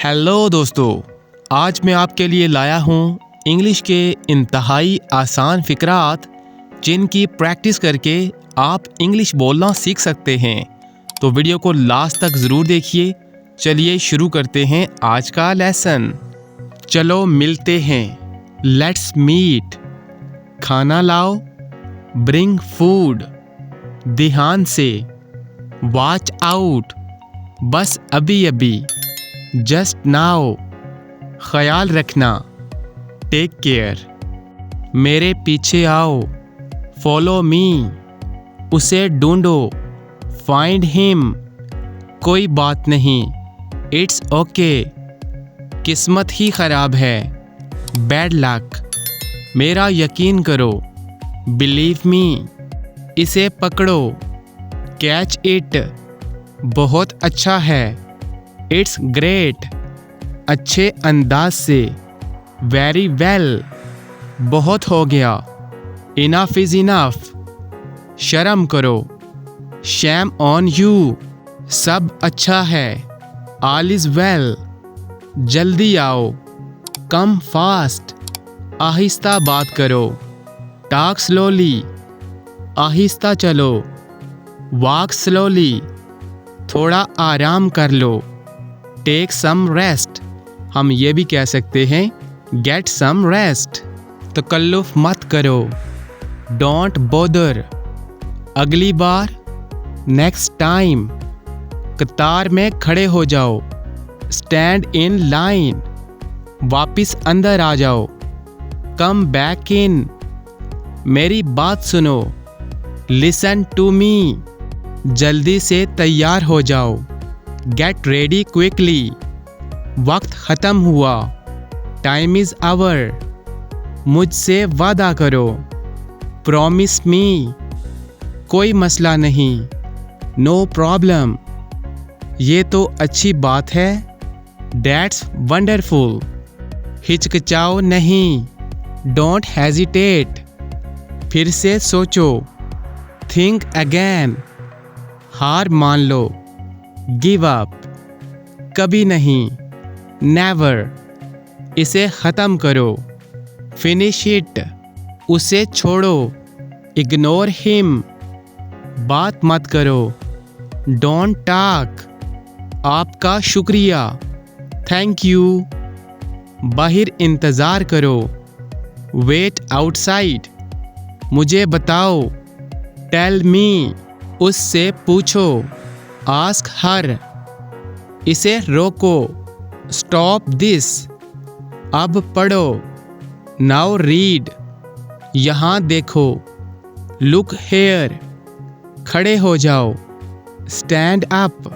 Hello दोस्तों, आज मैं आपके लिए लाया हूँ इंग्लिश के इंतहाई आसान फ़िक्रात जिनकी प्रैक्टिस करके आप इंग्लिश बोलना सीख सकते हैं। तो वीडियो को लास्ट तक ज़रूर देखिए। चलिए शुरू करते हैं आज का लेसन। चलो मिलते हैं, लेट्स मीट। खाना लाओ, ब्रिंग फूड। ध्यान से, वॉच आउट। बस अभी अभी, जस्ट नाउ। ख्याल रखना, टेक केयर। मेरे पीछे आओ, फॉलो मी। उसे ढूंढो, फाइंड हिम। कोई बात नहीं, इट्स ओके। किस्मत ही खराब है, बैड लक। मेरा यकीन करो, बिलीव मी। इसे पकड़ो, कैच इट। बहुत अच्छा है, इट्स ग्रेट। अच्छे अंदाज से, वेरी वेल। बहुत हो गया, इनफ इज इनफ। शर्म करो, शैम ऑन यू। सब अच्छा है, ऑल इज वेल। जल्दी आओ, कम फास्ट। आहिस्ता बात करो, टॉक स्लोली। आहिस्ता चलो, वॉक स्लोली। थोड़ा आराम कर लो, टेक सम रेस्ट। हम ये भी कह सकते हैं, गेट सम रेस्ट। तकल्लुफ़ मत करो, डोंट बोदर। अगली बार, नेक्स्ट टाइम। कतार में खड़े हो जाओ, स्टैंड इन लाइन। वापिस अंदर आ जाओ, कम बैक इन। मेरी बात सुनो, लिसन टू मी। जल्दी से तैयार हो जाओ, गेट रेडी क्विकली। वक्त ख़त्म हुआ, टाइम इज़ आवर। मुझसे वादा करो, प्रॉमिस मी। कोई मसला नहीं, नो प्रॉब्लम। ये तो अच्छी बात है, दैट्स वंडरफुल। हिचकिचाओ नहीं, डोंट हेजिटेट। फिर से सोचो, थिंक अगेन। हार मान लो, गिव अप। कभी नहीं, नेवर। इसे ख़त्म करो, फिनिश इट। उसे छोड़ो, इग्नोर हिम। बात मत करो, डोंट टॉक। आपका शुक्रिया, थैंक यू। बाहर इंतज़ार करो, वेट आउटसाइड। मुझे बताओ, टेल मी। उससे पूछो, आस्क हर। इसे रोको, स्टॉप दिस। अब पढ़ो, नाउ रीड। यहाँ देखो, लुक हेयर। खड़े हो जाओ, स्टैंड अप।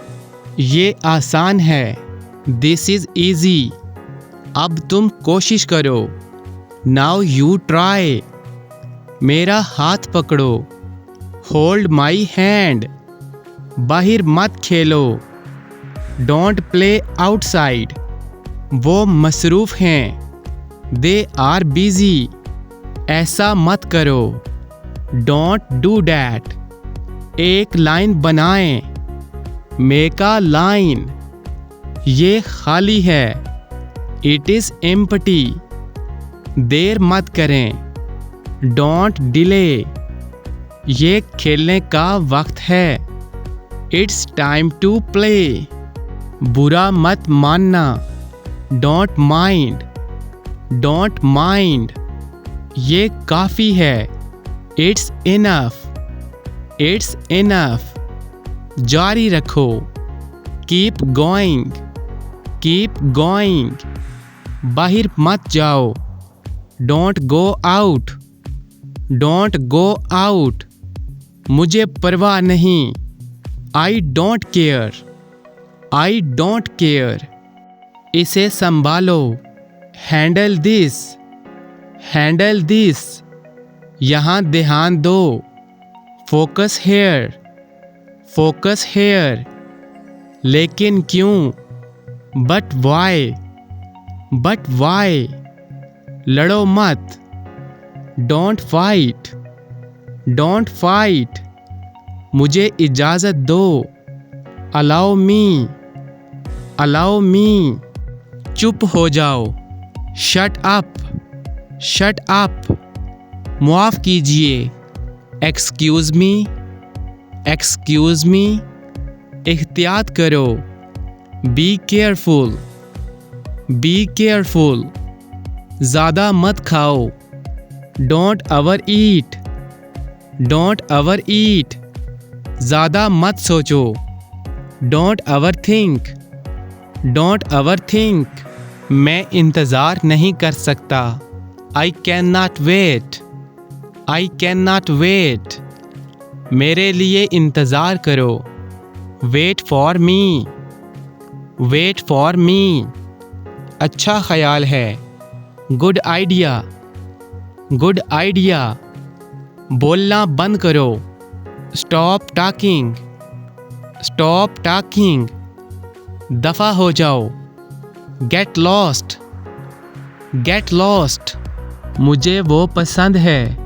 ये आसान है, दिस इज़ ईजी। अब तुम कोशिश करो, नाउ यू ट्राई। मेरा हाथ पकड़ो, होल्ड माई हैंड। बाहर मत खेलो, डोंट प्ले आउटसाइड। वो मसरूफ़ हैं, दे आर बिजी। ऐसा मत करो, डोंट डू डैट। एक लाइन बनाएं, मेक अ लाइन। ये खाली है, इट इज़ एम्प्टी। देर मत करें, डोंट डिले। ये खेलने का वक्त है, इट्स टाइम टू प्ले। बुरा मत मानना, डोंट माइंड। Don't mind. ये काफ़ी है, इट्स इनफ। It's enough. जारी रखो, कीप गोइंग। Keep going. बाहर मत जाओ, don't go out. Don't go out. मुझे परवाह नहीं, I don't care. I don't care. इसे संभालो, हैंडल दिस। Handle this. यहाँ ध्यान दो, फोकस हेयर। Focus hair. लेकिन क्यों, बट वाई। But why. लड़ो मत, डोंट फाइट। Don't fight. मुझे इजाज़त दो, अलाउ मी। Allow me. चुप हो जाओ, शट अप, शट अप। माफ़ कीजिए, एक्सक्यूज़ मी, एक्सक्यूज़ मी। एहतियात करो, बी केयरफुल, बी केयरफुल। ज़्यादा मत खाओ, don't over eat, don't over eat. ज़्यादा मत सोचो, don't over think, don't over think. मैं इंतज़ार नहीं कर सकता, I can not wait, I can not wait. मेरे लिए इंतज़ार करो, wait for me, wait for me. अच्छा ख्याल है, गुड आइडिया, गुड आइडिया। बोलना बंद करो, स्टॉप टॉकिंग, स्टॉप टॉकिंग। दफ़ा हो जाओ, गेट लॉस्ट, गेट लॉस्ट। मुझे वो पसंद है,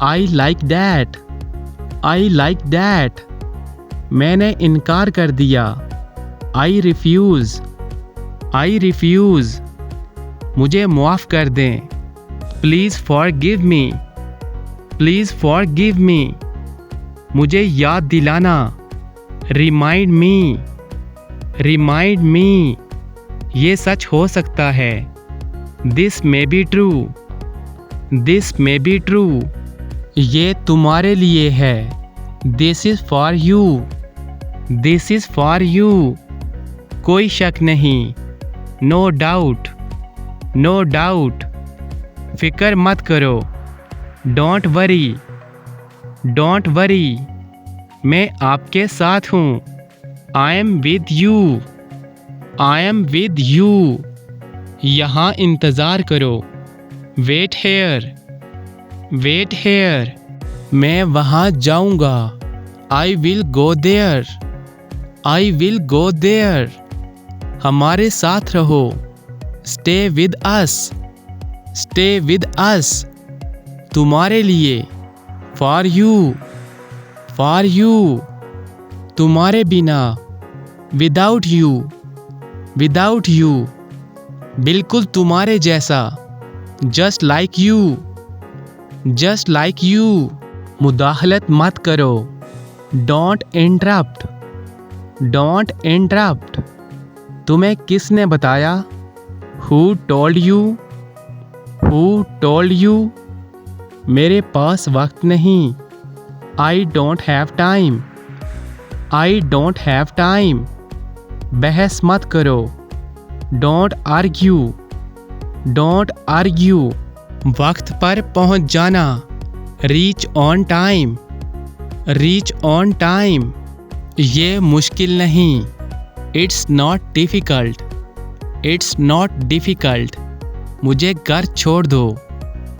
I like that, I like that. मैंने इनकार कर दिया, आई रिफ्यूज़, आई रिफ्यूज़। मुझे माफ़ कर दें, please forgive me, please forgive me. मुझे याद दिलाना, रिमाइंड मी, रिमाइंड मी। ये सच हो सकता है, this may be true, this may be true. ये तुम्हारे लिए है, this is for you, this is for you. कोई शक नहीं, नो डाउट, नो डाउट। फिक्र मत करो, डोंट वरी, डोंट वरी। मैं आपके साथ हूँ, I am with you, I am with you. यहाँ इंतज़ार करो, वेट हेयर, वेट हेयर। मैं वहाँ जाऊँगा, I will go there, I will go there. हमारे साथ रहो, stay with us, stay with us. तुम्हारे लिए, फॉर यू, फॉर यू। तुम्हारे बिना, विदाउट यू, विदाउट यू। बिल्कुल तुम्हारे जैसा, just like you, just like you. मुदाखलत मत करो, डोंट इंटरप्ट, डोंट इंटरप्ट। तुम्हें किसने बताया, who told you, who told you. मेरे पास वक्त नहीं, I don't have time, I don't have time. बहस मत करो, डोंट आर्ग्यू, डोंट आर्ग्यू। वक्त पर पहुंच जाना, reach on time, reach on time. ये मुश्किल नहीं, it's not difficult, it's not difficult. मुझे घर छोड़ दो,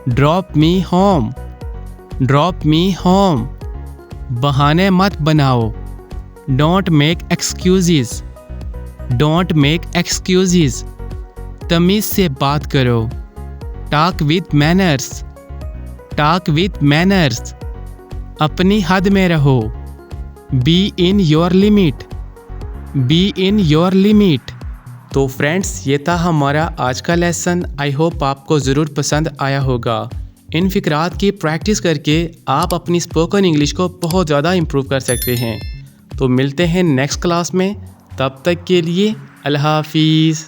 drop me home, drop me home. बहाने मत बनाओ, don't make excuses, don't make excuses. तमीज़ से बात करो, talk with manners, talk with manners. अपनी हद में रहो, be in your limit, be in your limit. तो फ्रेंड्स, ये था हमारा आज का लेसन। आई होप आपको ज़रूर पसंद आया होगा। इन फ़िक्रात की प्रैक्टिस करके आप अपनी स्पोकन इंग्लिश को बहुत ज़्यादा इम्प्रूव कर सकते हैं। तो मिलते हैं नेक्स्ट क्लास में, तब तक के लिए अल्लाह हाफिज़।